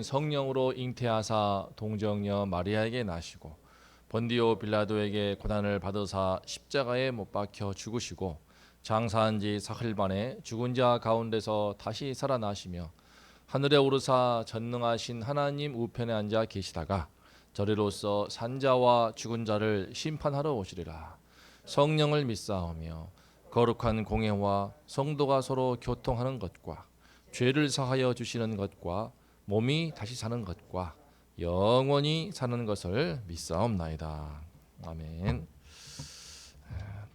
주는 성령으로 잉태하사 동정녀 마리아에게 나시고 본디오 빌라도에게 고난을 받으사 십자가에 못 박혀 죽으시고 장사한 지 사흘 만에 죽은 자 가운데서 다시 살아나시며 하늘에 오르사 전능하신 하나님 우편에 앉아 계시다가 저리로서 산자와 죽은 자를 심판하러 오시리라. 성령을 믿사오며 거룩한 공예와 성도가 서로 교통하는 것과 죄를 사하여 주시는 것과 몸이 다시 사는 것과 영원히 사는 것을 믿사옵나이다. 아멘.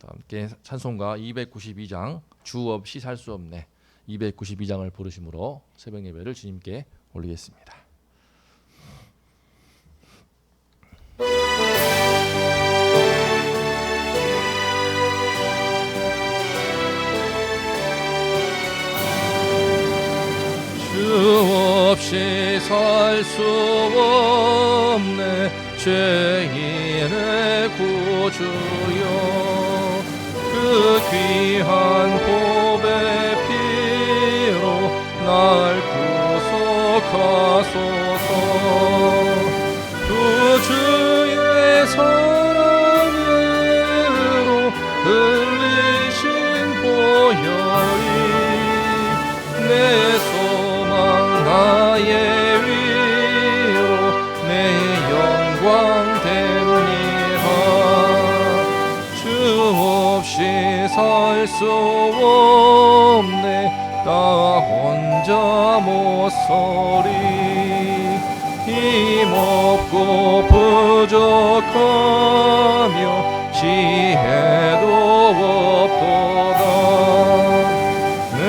함께 찬송가 292장 주 없이 살 수 없네 292장을 부르심으로 새벽 예배를 주님께 올리겠습니다. 주 없이 살 수 없네 죄인의 구주여 그 귀한 보배 피로 날 구속하소서. 그 주의 사랑으로 흘리신 보혈이 내 소망 나의 위로 내 영광 됩니다. 주 없이 살 수 없네 나 혼자 못 서리 힘없고 부족하며 지혜도 없도다. 내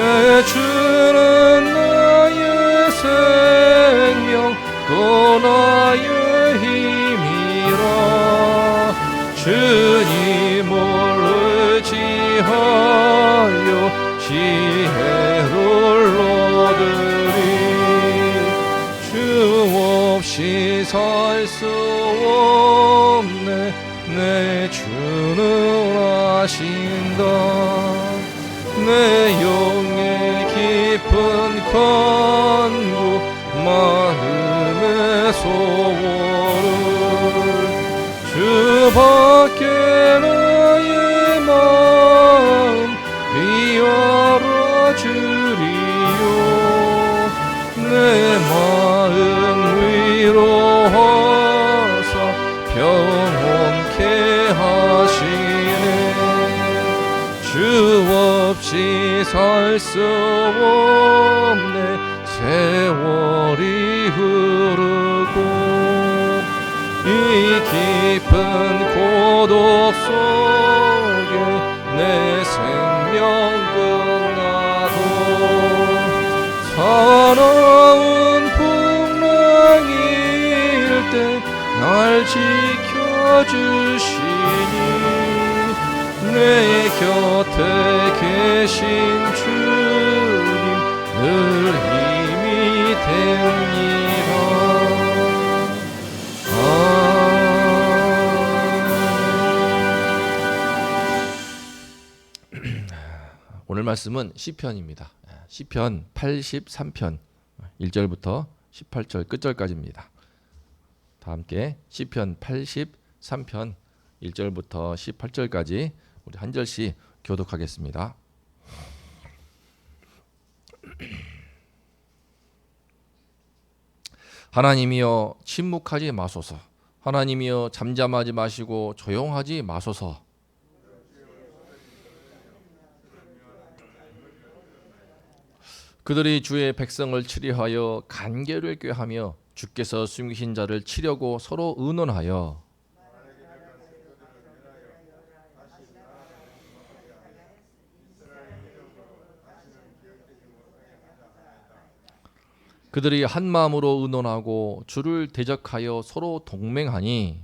주는 나의 생명 또 나의 힘이라 주님을 의지하여 지혜를 얻으리. 주 없이 살 수 없네 내 주는 아신다. 내 영의 깊은 간구 마음의 소원을 주밖에 나의 마음 비워라 주리요. 내 마음 위로하사 평온케 하시네. 주 없이 살 수 없네 세월이 흐르고 이 깊은 고독 속에 내 생명 끝나도 사나운 풍랑일 때 날 지켜주시니 내 곁에 계신 주님 늘 힘이 됩니다. 오늘 말씀은 시편입니다. 시편 83편 1절부터 18절 끝절까지입니다. 다 함께 시편 83편 1절부터 18절까지 우리 한 절씩 교독하겠습니다. 하나님이여 침묵하지 마소서. 하나님이여 잠잠하지 마시고 조용하지 마소서. 그들이 주의 백성을 치려하여 간계를 꾀하며 주께서 숨기신 자를 치려고 서로 의논하여 그들이 한 마음으로 의논하고 주를 대적하여 서로 동맹하니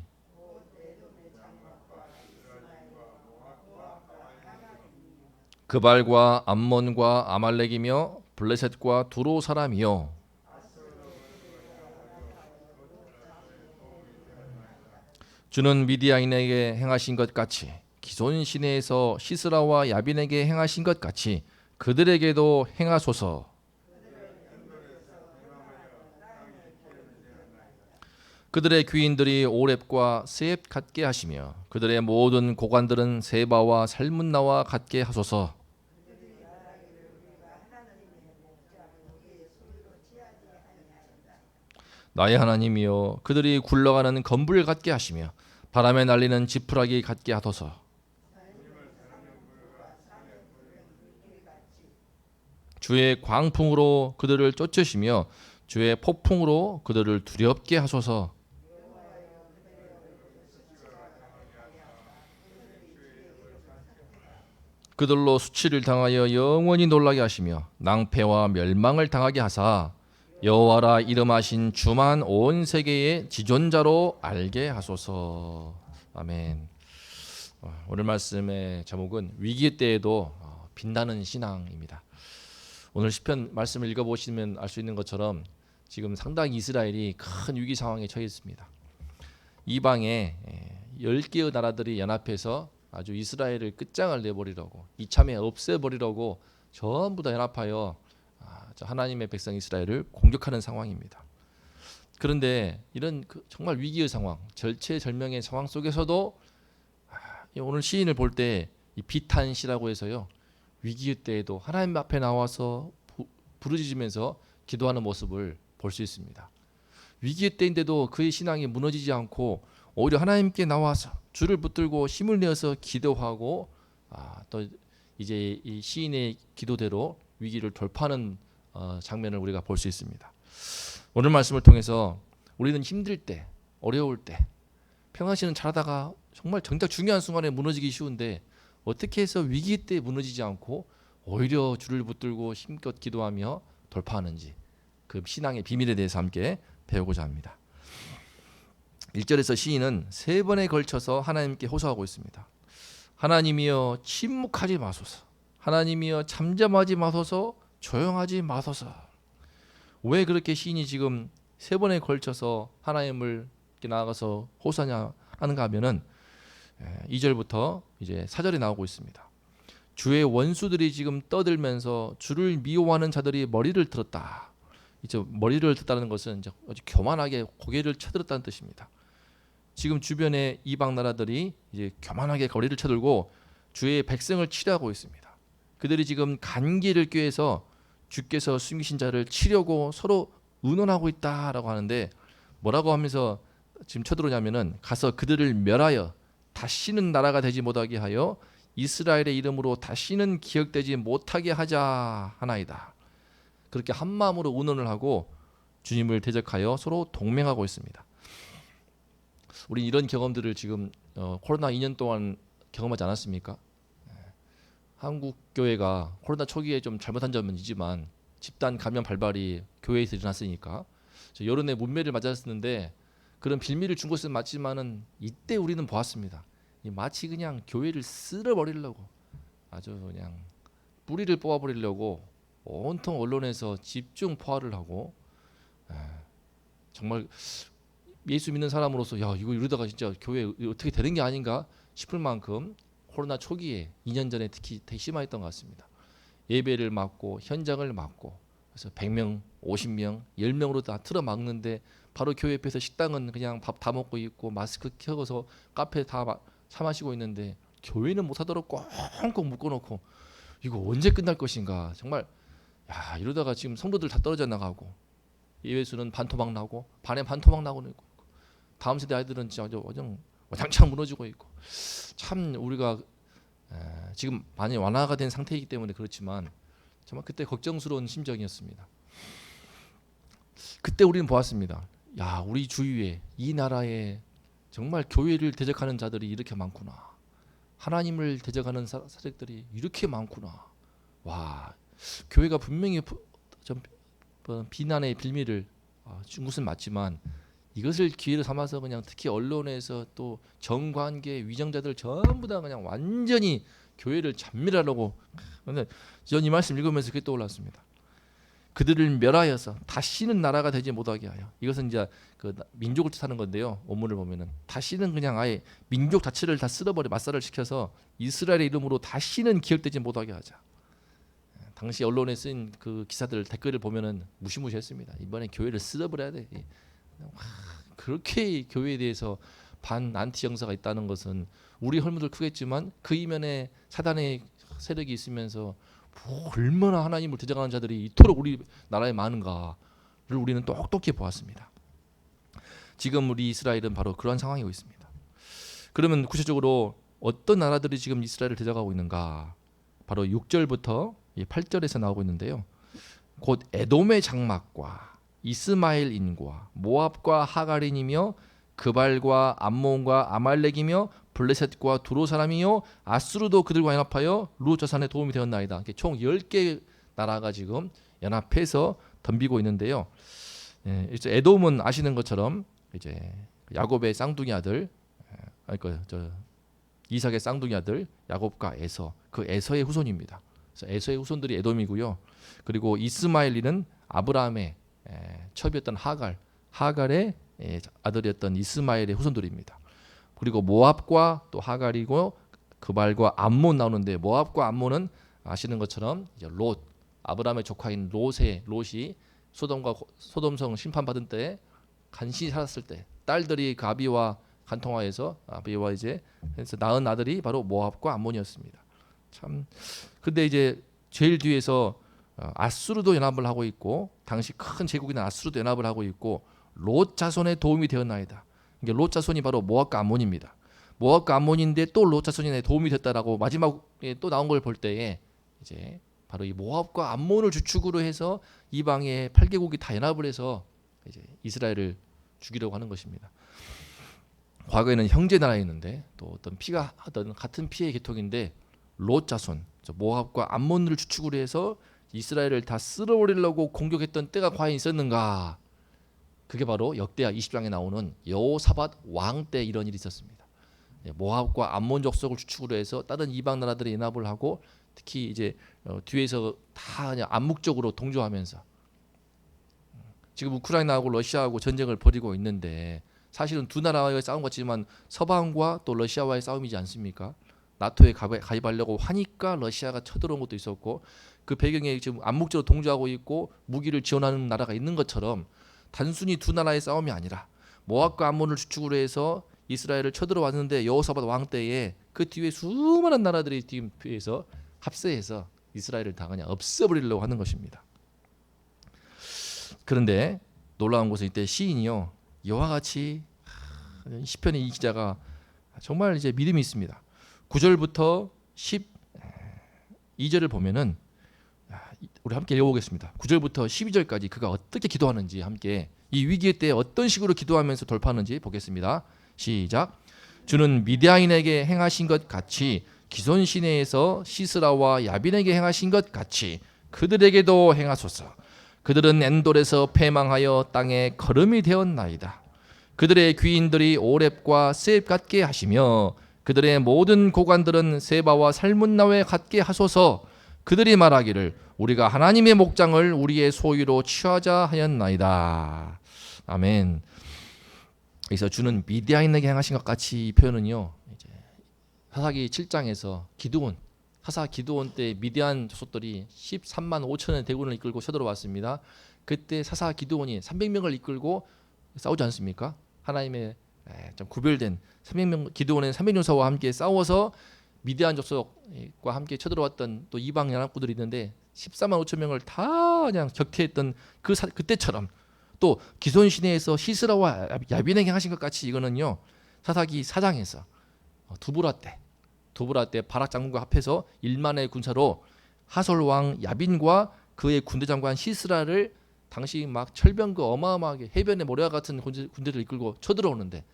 그발과 암몬과 아말렉이며 블레셋과 두로 사람이요 주는 미디안에게 행하신 것 같이 기손 시내에서 시스라와 야빈에게 행하신 것 같이 그들에게도 행하소서. 그들의 귀인들이 오렙과 세앱 같게 하시며 그들의 모든 고관들은 세바와 살문나와 같게 하소서. 나의 하나님이여 그들이 굴러가는 건불 같게 하시며 바람에 날리는 지푸라기 같게 하소서. 주의 광풍으로 그들을 쫓으시며 주의 폭풍으로 그들을 두렵게 하소서. 그들로 수치를 당하여 영원히 놀라게 하시며 낭패와 멸망을 당하게 하사 여호와라 이름하신 주만 온 세계의 지존자로 알게 하소서. 아멘. 오늘 말씀의 제목은 위기 때에도 빛나는 신앙입니다. 오늘 시편 말씀을 읽어보시면 알 수 있는 것처럼 지금 상당히 이스라엘이 큰 위기 상황에 처해 있습니다. 이방에 10개의 나라들이 연합해서 아주 이스라엘을 끝장을 내버리려고 이참에 없애버리려고 전부 다 연합하여 하나님의 백성 이스라엘을 공격하는 상황입니다. 그런데 이런 정말 위기의 상황, 절체절명의 상황 속에서도 오늘 시인을 볼 때 이 비탄시라고 해서요, 위기 때에도 하나님 앞에 나와서 부르짖으면서 기도하는 모습을 볼 수 있습니다. 위기 때인데도 그의 신앙이 무너지지 않고 오히려 하나님께 나와서 주를 붙들고 힘을 내어서 기도하고 또 이제 이 시인의 기도대로 위기를 돌파하는 장면을 우리가 볼 수 있습니다. 오늘 말씀을 통해서 우리는 힘들 때, 어려울 때, 평상시는 잘하다가 정말 정작 중요한 순간에 무너지기 쉬운데 어떻게 해서 위기 때 무너지지 않고 오히려 주를 붙들고 힘껏 기도하며 돌파하는지, 그 신앙의 비밀에 대해서 함께 배우고자 합니다. 1절에서 시인은 3번에 걸쳐서 하나님께 호소하고 있습니다. 하나님이여 침묵하지 마소서. 하나님이여 잠잠하지 마소서. 조용하지 마소서. 왜 그렇게 시인이 지금 3번에 걸쳐서 하나님을 나아가서 호소하냐 하는가 하면은 2절부터 이제 4절에 나오고 있습니다. 주의 원수들이 지금 떠들면서 주를 미워하는 자들이 머리를 들었다. 이제 머리를 들었다는 것은 이제 아주 교만하게 고개를 쳐들었다는 뜻입니다. 지금 주변의 이방 나라들이 이제 교만하게 거리를 쳐들고 주의 백성을 치려하고 있습니다. 그들이 지금 간기를 꾀해서 주께서 숨기신 자를 치려고 서로 의논하고 있다라고 하는데, 뭐라고 하면서 지금 쳐들어오냐면은 가서 그들을 멸하여 다시는 나라가 되지 못하게 하여 이스라엘의 이름으로 다시는 기억되지 못하게 하자 하나이다. 그렇게 한 마음으로 의논을 하고 주님을 대적하여 서로 동맹하고 있습니다. 우리 이런 경험들을 지금 코로나 2년 동안 경험하지 않았습니까? 한국 교회가 코로나 초기에 좀 잘못한 점은 있지만 집단 감염 발발이 교회에서 일어났으니까 여론의 문매를 맞았었는데, 그런 빌미를 준 것은 맞지만은 이때 우리는 보았습니다. 마치 그냥 교회를 쓸어버리려고, 아주 그냥 뿌리를 뽑아버리려고 온통 언론에서 집중 포화를 하고, 정말 예수 믿는 사람으로서 야 이거 이러다가 진짜 교회 어떻게 되는 게 아닌가 싶을 만큼 코로나 초기에 2년 전에 특히 되게 심했던 것 같습니다. 예배를 막고 현장을 막고, 그래서 100명, 50명, 10명으로 다 틀어막는데 바로 교회 옆에서 식당은 그냥 밥 다 먹고 있고 마스크 켜서 카페 다 차 마시고 있는데 교회는 못하도록 꽁꽁 묶어놓고 이거 언제 끝날 것인가. 정말 야 이러다가 지금 성도들 다 떨어져 나가고 예배수는 반토막 나고 반에 반토막 나고 있고, 다음 세대 아이들은 진짜 와장창 무너지고 있고, 참 우리가 지금 많이 완화가 된 상태이기 때문에 그렇지만 정말 그때 걱정스러운 심정이었습니다. 그때 우리는 보았습니다. 야 우리 주위에 이 나라에 정말 교회를 대적하는 자들이 이렇게 많구나. 하나님을 대적하는 사람들이 이렇게 많구나. 와, 교회가 분명히 좀 비난의 빌미를 준 것은 맞지만 이것을 기회로 삼아서 그냥 특히 언론에서 또 정관계 위정자들 전부 다 그냥 완전히 교회를 잔멸하려고. 그런데 전 이 말씀 읽으면서 그게 떠올랐습니다. 그들을 멸하여서 다시는 나라가 되지 못하게 하여. 이것은 이제 그 민족을 뜻하는 건데요. 원문을 보면은 다시는 그냥 아예 민족 자체를 다 쓸어버려 맞살을 시켜서 이스라엘의 이름으로 다시는 기억되지 못하게 하자. 당시 언론에 쓴 그 기사들 댓글을 보면은 무시무시했습니다. 이번에 교회를 쓸어버려야 돼. 그렇게 교회에 대해서 반 안티 정서가 있다는 것은 우리 헐무들 크겠지만 그 이면에 사단의 세력이 있으면서 얼마나 하나님을 대적하는 자들이 이토록 우리 나라에 많은가를 우리는 똑똑히 보았습니다. 지금 우리 이스라엘은 바로 그런 상황이고 있습니다. 그러면 구체적으로 어떤 나라들이 지금 이스라엘을 대적하고 있는가? 바로 6절부터 8절에서 나오고 있는데요. 곧 에돔의 장막과 이스마엘인과 모압과 하갈인이며 그발과 암몬과 아말렉이며 블레셋과 두로 사람이요 아수르도 그들과 연합하여 루 자산에 도움이 되었나이다. 총 10개 나라가 지금 연합해서 덤비고 있는데요. 이제 에돔은 아시는 것처럼 이제 야곱의 쌍둥이 아들, 이삭의 쌍둥이 아들 야곱과 에서, 그 에서의 후손입니다. 그래서 에서의 후손들이 에돔이고요. 그리고 이스마엘리는 아브라함의 첩이었던 하갈의 아들이었던 이스마엘의 후손들입니다. 그리고 모압과 또 하갈이고 그발과 암몬 나오는데, 모압과 암몬은 아시는 것처럼 이제 롯, 아브라함의 조카인 롯이 소돔성 심판받은 때에 간신히 살았을 때 딸들이 그 아비와 간통하여서 아비와 이제 해서 낳은 아들이 바로 모압과 암몬이었습니다. 참, 근데 이제 제일 뒤에서 아수르도 연합을 하고 있고, 당시 큰 제국인 아수르도 연합을 하고 있고, 롯 자손의 도움이 되었나이다. 이게 롯 자손이 바로 모압과 암몬입니다. 모압과 암몬인데 또 롯 자손이 도움이 됐다라고 마지막에 또 나온 걸 볼 때에 이제 바로 이 모압과 암몬을 주축으로 해서 이방의 8개국이 다 연합을 해서 이제 이스라엘을 죽이려고 하는 것입니다. 과거에는 형제 나라였는데 또 어떤 같은 피의 계통인데 롯 자손, 모압과 암몬을 주축으로 해서 이스라엘을 다 쓸어버리려고 공격했던 때가 과연 있었는가? 그게 바로 역대하 20장에 나오는 여호사밧 왕 때 이런 일이 있었습니다. 모압과 암몬 족속을 주축으로 해서 다른 이방 나라들이 연합을 하고, 특히 이제 뒤에서 다 그냥 암묵적으로 동조하면서 지금 우크라이나하고 러시아하고 전쟁을 벌이고 있는데, 사실은 두 나라와의 싸움 같지만 서방과 또 러시아와의 싸움이지 않습니까? 나토에 가입하려고 하니까 러시아가 쳐들어온 것도 있었고, 그 배경에 지금 암묵적으로 동조하고 있고 무기를 지원하는 나라가 있는 것처럼 단순히 두 나라의 싸움이 아니라 모압과 암몬을 주축으로 해서 이스라엘을 쳐들어왔는데, 여호사밧 왕 때에 그 뒤에 수많은 나라들이 뒤에서 합세해서 이스라엘을 다 그냥 없애버리려고 하는 것입니다. 그런데 놀라운 것은 이때 시인이요, 이와 같이 시편의 이 기자가 정말 이제 믿음이 있습니다. 9절부터 12절을 보면은 우리 함께 읽어보겠습니다. 9절부터 12절까지 그가 어떻게 기도하는지, 함께 이 위기의 때 어떤 식으로 기도하면서 돌파하는지 보겠습니다. 시작. 주는 미디아인에게 행하신 것 같이 기손 시내에서 시스라와 야빈에게 행하신 것 같이 그들에게도 행하소서. 그들은 엔돌에서 패망하여 땅에 거름이 되었나이다. 그들의 귀인들이 오렙과 셋 같게 하시며 그들의 모든 고관들은 세바와 살문나웨 같게 하소서. 그들이 말하기를 우리가 하나님의 목장을 우리의 소유로 취하자 하였나이다. 아멘. 여기서 주는 미디아인에게 행하신 것 같이, 이 표현은요, 이제 사사기 7장에서 사사 기드온 때 미디안 족속들이 13만 5천의 대군을 이끌고 쳐들어왔습니다. 그때 사사 기드온이 300명을 이끌고 싸우지 않습니까? 하나님의 좀 구별된 300명, 기드온의 300용사와 함께 싸워서 미디안 족속과 함께 쳐들어왔던 또 이방 연합군들이 있는데 14만 5천 명을 다 그냥 격퇴했던 그때처럼, 또 기손 시내에서 시스라와 야빈에게 하신 것 같이, 이거는요 사사기 4장에서 두보라 때 바락 장군과 합해서 1만의 군사로 하솔 왕 야빈과 그의 군대 장관 시스라를 당시 막 철병거 어마어마하게 해변의 모래와 같은 군대를 이끌고 쳐들어오는데,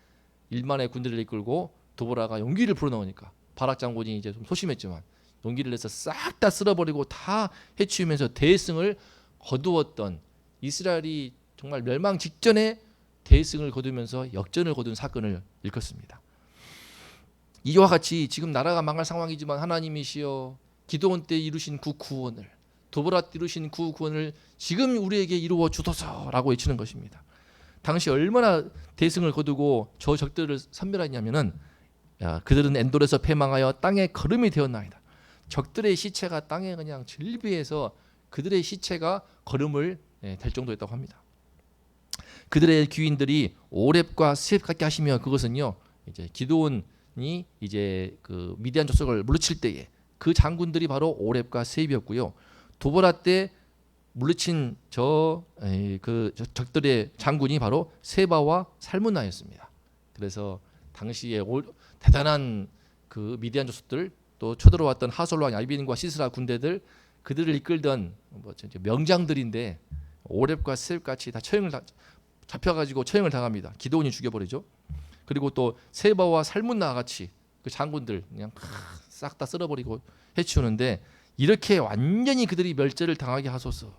1만의 군대를 이끌고 두보라가 용기를 불어넣으니까 바락 장군이 이제 좀 소심했지만 용기를 내서 싹 다 쓸어버리고 다 해치우면서 대승을 거두었던, 이스라엘이 정말 멸망 직전에 대승을 거두면서 역전을 거둔 사건을 일컫습니다. 이와 같이 지금 나라가 망할 상황이지만 하나님이시여 기드온 때 이루신 그 구원을, 도보라 때 이루신 그 구원을 지금 우리에게 이루어 주소서라고 외치는 것입니다. 당시 얼마나 대승을 거두고 저 적들을 섬멸했냐면은, 그들은 엔돌에서 패망하여 땅에 거름이 되었나이다. 적들의 시체가 땅에 그냥 질비해서 그들의 시체가 거름을 될 정도였다고 합니다. 그들의 귀인들이 오렙과 스엡 같게 하시며 그것은요 이제 기드온이 이제 그 미디안 족속을 물리칠 때에 그 장군들이 바로 오렙과 스엡이었고요. 도보라 때 물리친 그 적들의 장군이 바로 세바와 살문나였습니다. 그래서 당시에 대단한 그 미디안 족속들 또 쳐들어왔던 하솔 왕 야빈과 시스라 군대들 그들을 이끌던 명장들인데 오렙과 스엡 같이 다 잡혀가지고 처형을 당합니다. 기드온이 죽여버리죠. 그리고 또 세바와 살문나 같이 그 장군들 그냥 싹 다 쓸어버리고 해치우는데 이렇게 완전히 그들이 멸절을 당하게 하소서.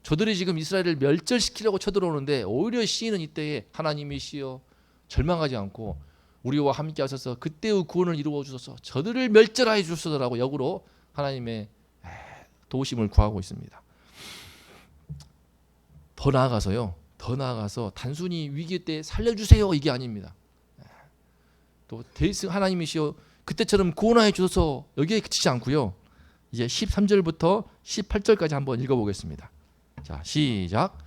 저들이 지금 이스라엘을 멸절시키려고 쳐들어오는데 오히려 시인은 이때에 하나님이시여 절망하지 않고 우리와 함께 하셔서 그때의 구원을 이루어 주소서. 저들을 멸절하여 주소서라고 역으로 하나님의 도우심을 구하고 있습니다. 더 나아가서 단순히 위기 때 살려주세요 이게 아닙니다. 또 하나님이시여 그때처럼 구원하여 주소서 여기에 그치지 않고요. 이제 13절부터 18절까지 한번 읽어보겠습니다. 자, 시작.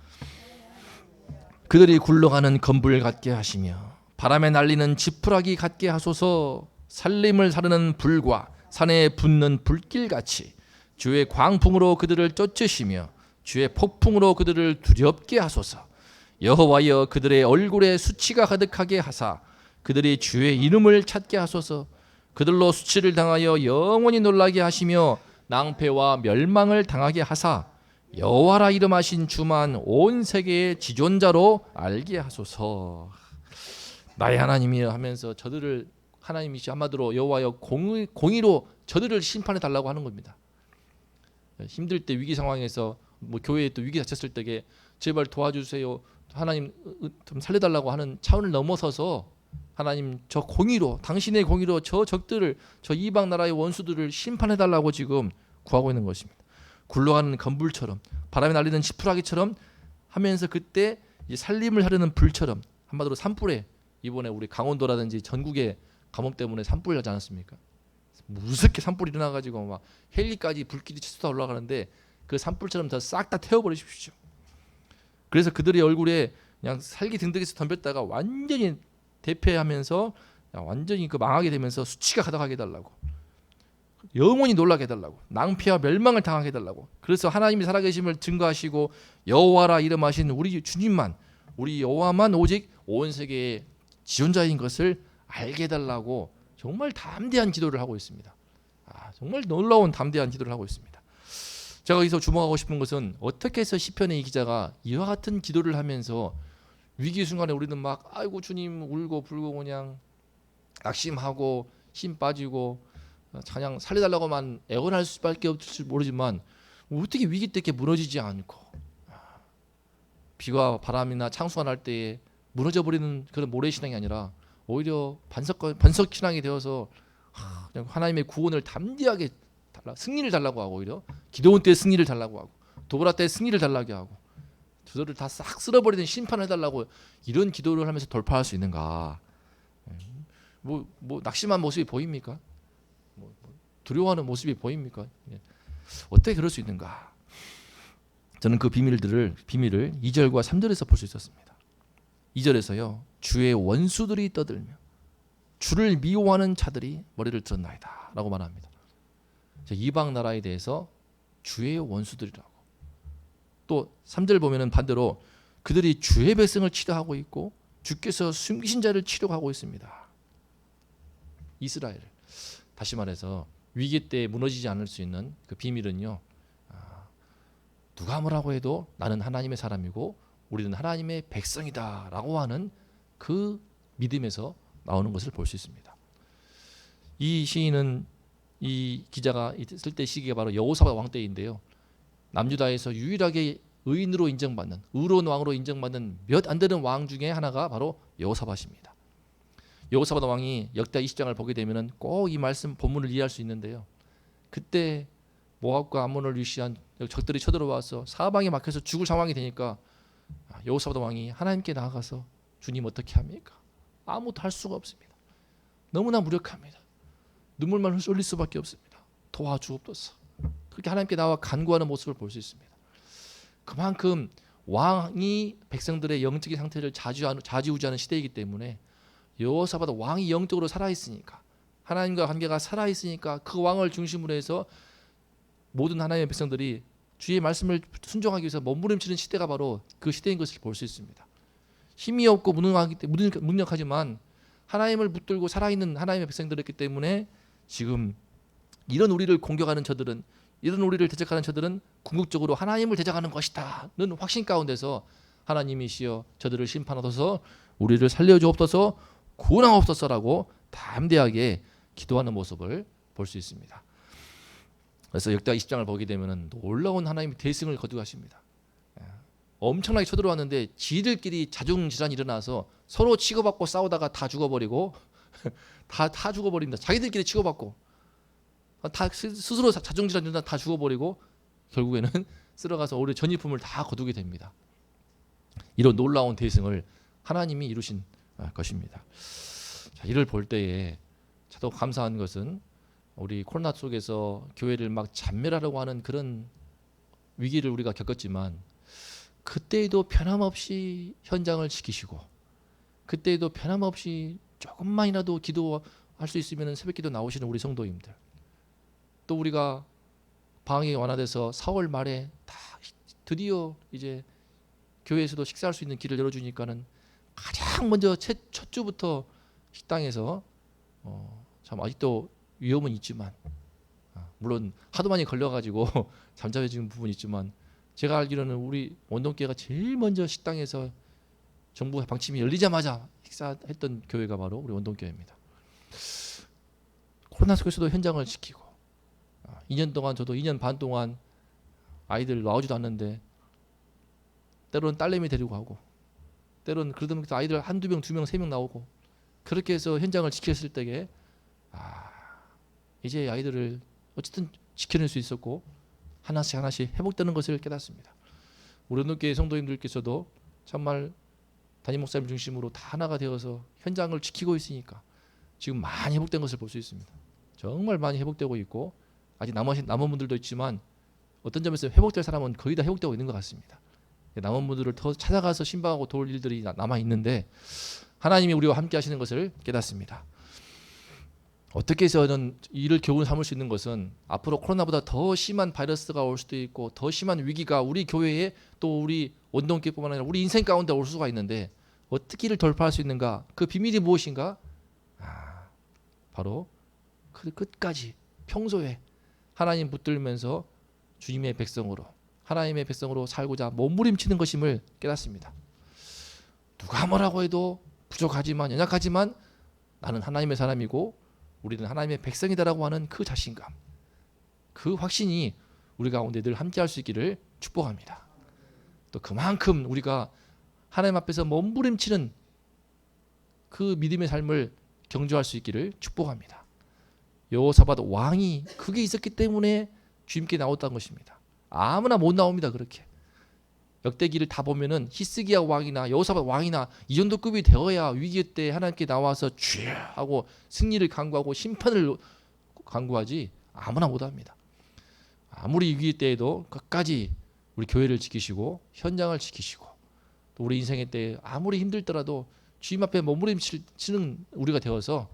그들이 굴러가는 건불 같게 하시며 바람에 날리는 지푸라기 같게 하소서. 살림을 사르는 불과 산에 붙는 불길같이 주의 광풍으로 그들을 쫓으시며 주의 폭풍으로 그들을 두렵게 하소서. 여호와여 그들의 얼굴에 수치가 가득하게 하사 그들이 주의 이름을 찾게 하소서. 그들로 수치를 당하여 영원히 놀라게 하시며 낭패와 멸망을 당하게 하사 여호와라 이름하신 주만 온 세계의 지존자로 알게 하소서. 나의 하나님이여 하면서 저들을 하나님이시 한마디로 여호와여 공의로 저들을 심판해 달라고 하는 겁니다. 힘들 때 위기 상황에서 뭐 교회에 또 위기 닥쳤을 때에 제발 도와주세요 하나님 좀 살려달라고 하는 차원을 넘어서서 하나님 저 공의로 당신의 공의로 저 적들을 저 이방 나라의 원수들을 심판해 달라고 지금 구하고 있는 것입니다. 굴러가는 건불처럼 바람에 날리는 지푸라기처럼 하면서 그때 이제 살림을 하려는 불처럼 한마디로 산불에 이번에 우리 강원도라든지 전국에 가뭄 때문에 산불이 나지 않았습니까? 무섭게 산불이 일어나가지고 막 헬기까지 불길이 치솟아 올라가는데 그 산불처럼 다 싹 다 태워버리십시오. 그래서 그들의 얼굴에 그냥 살기 등등해서 덤볐다가 완전히 대패하면서 완전히 그 망하게 되면서 수치가 가득하게 해달라고 영원히 놀라게 해달라고 낭패와 멸망을 당하게 해달라고. 그래서 하나님이 살아계심을 증거하시고 여호와라 이름하신 우리 주님만 우리 여호와만 오직 온 세계의 지존자인 것을 알게 해달라고 정말 담대한 기도를 하고 있습니다. 정말 놀라운 담대한 기도를 하고 있습니다. 제가 여기서 주목하고 싶은 것은 어떻게 해서 시편의 이 기자가 이와 같은 기도를 하면서 위기 순간에 우리는 막 아이고 주님 울고 불고 그냥 낙심하고 힘 빠지고 그냥 살려달라고만 애원할 수밖에 없을지 모르지만 어떻게 위기 때 이렇게 무너지지 않고 비가 바람이나 창수가 날 때에 무너져 버리는 그런 모래신앙이 아니라 오히려 반석신앙이 되어서 그냥 하나님의 구원을 담대하게 승리를 달라고 하고 오히려 기도원 때 승리를 달라고 하고 도보라 때 승리를 달라고 하고 저들을 다 싹 쓸어버리는 심판을 해달라고 이런 기도를 하면서 돌파할 수 있는가? 뭐 낙심한 모습이 보입니까? 두려워하는 모습이 보입니까? 어떻게 그럴 수 있는가? 저는 그 비밀을 2절과 3절에서 볼 수 있었습니다. 2절에서요. 주의 원수들이 떠들며 주를 미워하는 자들이 머리를 들었나이다 라고 말합니다. 이방 나라에 대해서 주의 원수들이라고. 또 3절 보면은 반대로 그들이 주의 백성을 치료하고 있고 주께서 숨기신 자를 치료하고 있습니다. 이스라엘. 다시 말해서 위기 때 무너지지 않을 수 있는 그 비밀은요. 누가 뭐라고 해도 나는 하나님의 사람이고 우리는 하나님의 백성이다라고 하는 그 믿음에서 나오는 것을 볼 수 있습니다. 이 시인은 이 기자가 쓸 때 시기가 바로 여호사밧 왕 때인데요. 남유다에서 유일하게 의인으로 인정받는 의로운 왕으로 인정받는 몇 안 되는 왕 중에 하나가 바로 여호사밧입니다. 여호사밧 왕이 역대 20장을 보게 되면은 꼭 이 말씀 본문을 이해할 수 있는데요. 그때 모압과 암몬을 위시한 적들이 쳐들어와서 사방에 막혀서 죽을 상황이 되니까 여호사밧 왕이 하나님께 나아가서 주님 어떻게 합니까? 아무것도 할 수가 없습니다. 너무나 무력합니다. 눈물만 흘릴 수밖에 없습니다. 도와주옵소서. 그렇게 하나님께 나와 간구하는 모습을 볼 수 있습니다. 그만큼 왕이 백성들의 영적인 상태를 좌지우지하는 시대이기 때문에 여호사밧 왕이 영적으로 살아있으니까, 하나님과 관계가 살아있으니까 그 왕을 중심으로 해서 모든 하나님의 백성들이 주의 말씀을 순종하기 위해서 몸부림치는 시대가 바로 그 시대인 것을 볼 수 있습니다. 힘이 없고 무능하지만 하나님을 붙들고 살아있는 하나님의 백성들이었기 때문에 지금 이런 우리를 공격하는 저들은, 이런 우리를 대적하는 저들은 궁극적으로 하나님을 대적하는 것이다는 확신 가운데서 하나님이시여 저들을 심판하소서, 우리를 살려주옵소서, 구원하옵소서라고 담대하게 기도하는 모습을 볼 수 있습니다. 그래서 역대하 20장을 보게 되면 놀라운 하나님의 대승을 거두고 하십니다. 엄청나게 쳐들어왔는데 지들끼리 자중질환이 일어나서 서로 치고받고 싸우다가 다 죽어버리고 다 죽어버립니다. 자기들끼리 치고받고 다 스스로 자중질환이 일어나 다 죽어버리고 결국에는 쓸어가서 오히려 전리품을 다 거두게 됩니다. 이런 놀라운 대승을 하나님이 이루신 것입니다. 자, 이를 볼 때에 저도 감사한 것은 우리 코로나 속에서 교회를 막 잔멸하려고 하는 그런 위기를 우리가 겪었지만 그때에도 변함없이 현장을 지키시고, 그때에도 변함없이 조금만이라도 기도할 수 있으면 새벽기도 나오시는 우리 성도님들, 또 우리가 방학이 완화돼서 4월 말에 다 드디어 이제 교회에서도 식사할 수 있는 길을 열어주니까는 가장 먼저 첫 주부터 식당에서 참 아직도 위험은 있지만, 물론 하도 많이 걸려가지고 잠잠해지는 부분이 있지만, 제가 알기로는 우리 원동교회가 제일 먼저 식당에서 정부 방침이 열리자마자 식사했던 교회가 바로 우리 원동교회입니다. 코로나 속에서도 현장을 지키고, 2년 동안 저도 2년 반 동안 아이들 나오지도 않는데 때로는 딸내미 데리고 가고, 때로는 그러다 보니까 아이들 한두 명, 두 명, 세 명 나오고, 그렇게 해서 현장을 지켰을 때에 이제 아이들을 어쨌든 지켜낼 수 있었고 하나씩 회복되는 것을 깨닫습니다. 우리 원동교회 성도님들께서도 정말 담임 목사님 중심으로 다 하나가 되어서 현장을 지키고 있으니까 지금 많이 회복된 것을 볼 수 있습니다. 정말 많이 회복되고 있고, 아직 남은 분들도 있지만 어떤 점에서 회복될 사람은 거의 다 회복되고 있는 것 같습니다. 남은 분들을 더 찾아가서 신방하고 도울 일들이 남아 있는데 하나님이 우리와 함께 하시는 것을 깨닫습니다. 어떻게 해서는 이를 교훈 삼을 수 있는 것은 앞으로 코로나보다 더 심한 바이러스가 올 수도 있고 더 심한 위기가 우리 교회에, 또 우리 원동교회뿐만 아니라 우리 인생 가운데 올 수가 있는데 어떻게 이를 돌파할 수 있는가? 그 비밀이 무엇인가? 바로 그 끝까지 평소에 하나님 붙들면서 주님의 백성으로, 하나님의 백성으로 살고자 몸부림치는 것임을 깨닫습니다. 누가 뭐라고 해도 부족하지만 연약하지만 나는 하나님의 사람이고 우리는 하나님의 백성이다라고 하는 그 자신감, 그 확신이 우리 가운데 늘 함께할 수 있기를 축복합니다. 또 그만큼 우리가 하나님 앞에서 몸부림치는 그 믿음의 삶을 경주할 수 있기를 축복합니다. 여호사밧 왕이 그게 있었기 때문에 주님께 나왔다는 것입니다. 아무나 못 나옵니다. 그렇게 역대기를 다 보면은 히스기야 왕이나 여호사밧 왕이나 이 정도 급이 되어야 위기 때 하나님께 나와서 주여 하고 승리를 강구하고 심판을 강구하지 아무나 못합니다. 아무리 위기 때에도 끝까지 우리 교회를 지키시고 현장을 지키시고, 또 우리 인생의 때에 아무리 힘들더라도 주님 앞에 몸부림치는 우리가 되어서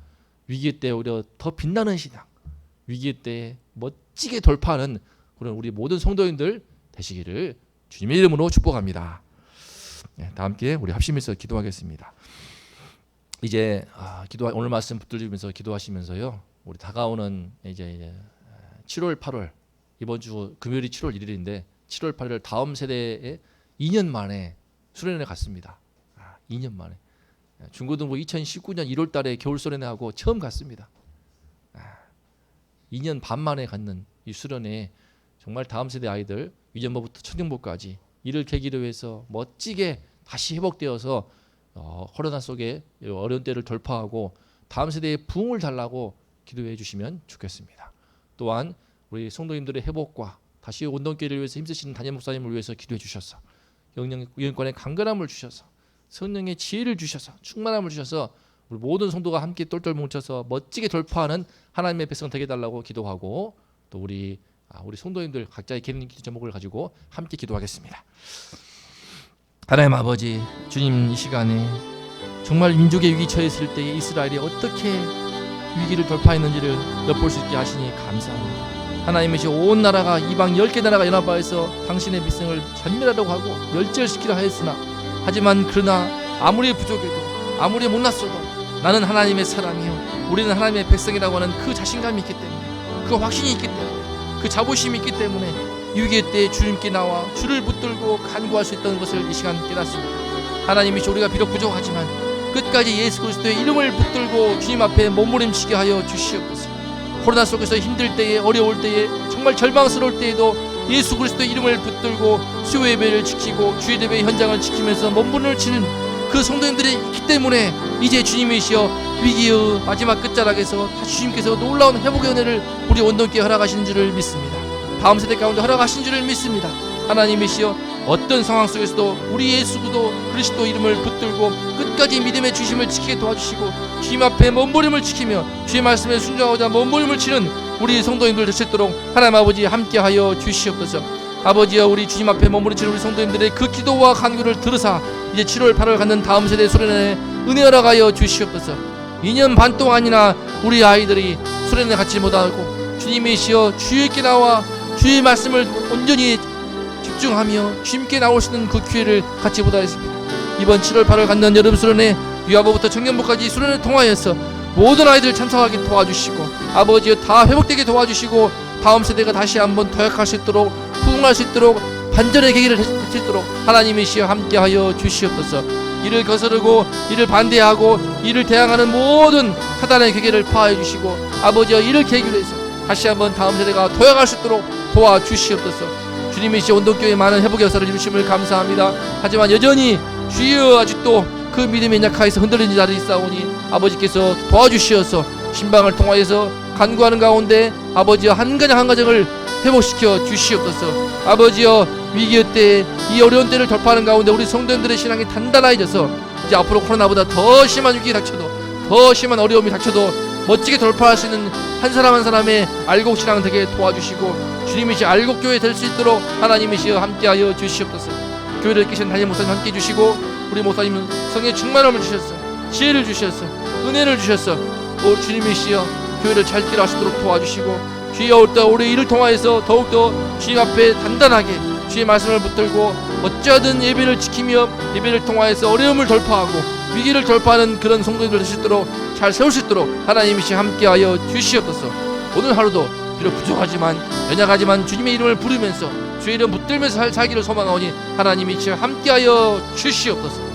위기 때 오히려 더 빛나는 신앙, 위기 때 멋지게 돌파하는 그런 우리 모든 성도님들 되시기를 주님의 이름으로 축복합니다. 다 함께 우리 합심해서 기도하겠습니다. 이제 오늘 말씀 붙들리면서 기도하시면서요, 우리 다가오는 이제 7월 8월 이번 주 금요일이 7월 1일인데 7월 8일 다음 세대에 2년 만에 수련회 갔습니다. 2년 만에 중고등부 2019년 1월 달에 겨울 수련회 하고 처음 갔습니다. 2년 반 만에 갖는 이 수련회에 정말 다음 세대 아이들 위전부부터 초등부까지 이를 계기로 해서 멋지게 다시 회복되어서 코로나 속에 어려운 때를 돌파하고 다음 세대에 부흥을 달라고 기도해 주시면 좋겠습니다. 또한 우리 성도님들의 회복과 다시 원동교회를 위해서 힘쓰시는 담임 목사님을 위해서 기도해 주셔서 영권의 강건함을 주셔서 성령의 지혜를 주셔서 충만함을 주셔서 우리 모든 성도가 함께 똘똘 뭉쳐서 멋지게 돌파하는 하나님의 백성 되게 달라고 기도하고, 또 우리 성도님들 각자의 개인 기도 제목을 가지고 함께 기도하겠습니다. 하나님 아버지, 주님 이 시간에 정말 민족의 위기 처했을 때 이스라엘이 어떻게 위기를 돌파했는지를 엿볼 수 있게 하시니 감사합니다. 하나님이시 온 나라가 이방 10개 나라가 연합하여서 당신의 백성을 전멸하려고 하고 멸절시키려 하였으나 하지만 그러나 아무리 부족해도 아무리 못났어도 나는 하나님의 사람이요 우리는 하나님의 백성이라고 하는 그 자신감이 있기 때문에 그 확신이 있기 때문에 그 자부심이 있기 때문에 위기의 때에 주님께 나와 주를 붙들고 간구할 수 있다는 것을 이 시간 깨닫습니다. 하나님이시 우리가 비록 부족하지만 끝까지 예수 그리스도의 이름을 붙들고 주님 앞에 몸부림치게 하여 주시옵소서. 코로나 속에서 힘들 때에 어려울 때에 정말 절망스러울 때에도 예수 그리스도의 이름을 붙들고 수요 예배를 지키고 주의 예배 현장을 지키면서 몸부림을 치는 그 성도님들이 있기 때문에 이제 주님이시여 위기의 마지막 끝자락에서 다시 주님께서 놀라운 회복의 은혜를 우리 온전께 허락하시는 줄을 믿습니다. 다음 세대 가운데 허락하신 줄을 믿습니다. 하나님이시여 어떤 상황 속에서도 우리 예수 그리스도 이름을 붙들고 끝까지 믿음의 중심을 지키게 도와주시고 주님 앞에 몸부림을 지키며 주의 말씀에 순종하고자 몸부림을 치는 우리 성도님들 될 수 있도록 하나님 아버지 함께하여 주시옵소서. 아버지여 우리 주님 앞에 몸부림치는 우리 성도님들의 그 기도와 간구를 들으사 이제 7월 8월 갖는 다음 세대 수련회 은혜 허락하여 주시옵소서. 2년 반 동안이나 우리 아이들이 수련회 같이 못하고 주님이시여 주님께 나와 주의 말씀을 온전히 집중하며 주님께 나올 수 있는 그 기회를 갖지 못하였습니다. 이번 7월 8월 갖는 여름 수련회 유아부부터 청년부까지 수련을 통하여서 모든 아이들 참석하게 도와주시고 아버지여 다 회복되게 도와주시고 다음 세대가 다시 한번 도약할 수 있도록 부흥할 수 있도록 반전의 계기를 할 수 있도록 하나님이시여 함께하여 주시옵소서. 이를 거스르고 이를 반대하고 이를 대항하는 모든 사단의 계기를 파해 주시고 아버지여 이를 계기로 해서 다시 한번 다음 세대가 도약할 수 있도록 도와주시옵소서. 주님이시여 온동교회 많은 회복의 역사를 이루심을 감사합니다. 하지만 여전히 주여 아직도 그 믿음의 약하에서 흔들리는 자들이 있사오니 아버지께서 도와주시어서 신방을 통하여서 간구하는 가운데 아버지여 한 가정 한 가정을 회복시켜 주시옵소서. 아버지여 위기의 때에 이 어려운 때를 돌파하는 가운데 우리 성도님들의 신앙이 단단해져서 이제 앞으로 코로나보다 더 심한 위기가 닥쳐도 더 심한 어려움이 닥쳐도 멋지게 돌파할 수 있는 한 사람 한 사람의 알곡 신앙 되게 도와주시고 주님이시 알곡교회 될 수 있도록 하나님이시여 함께하여 주시옵소서. 교회를 계신 담임 목사님 함께 해주시고 우리 목사님은 성의 충만함을 주셨어 지혜를 주셨어 은혜를 주셨어. 오 주님이시여 교회를 잘 길어 하시도록 도와주시고 주여 우리 이를 통하여서 더욱더 주님 앞에 단단하게 주의 말씀을 붙들고 어찌하든 예배를 지키며 예배를 통하여서 어려움을 돌파하고 위기를 돌파하는 그런 성도님들 될 수 있도록 잘 세울 수 있도록 하나님이시 함께하여 주시옵소서. 오늘 하루도 비록 부족하지만 연약하지만 주님의 이름을 부르면서 주의 이름 붙들면서 살기를 소망하오니 하나님이시 함께하여 주시옵소서.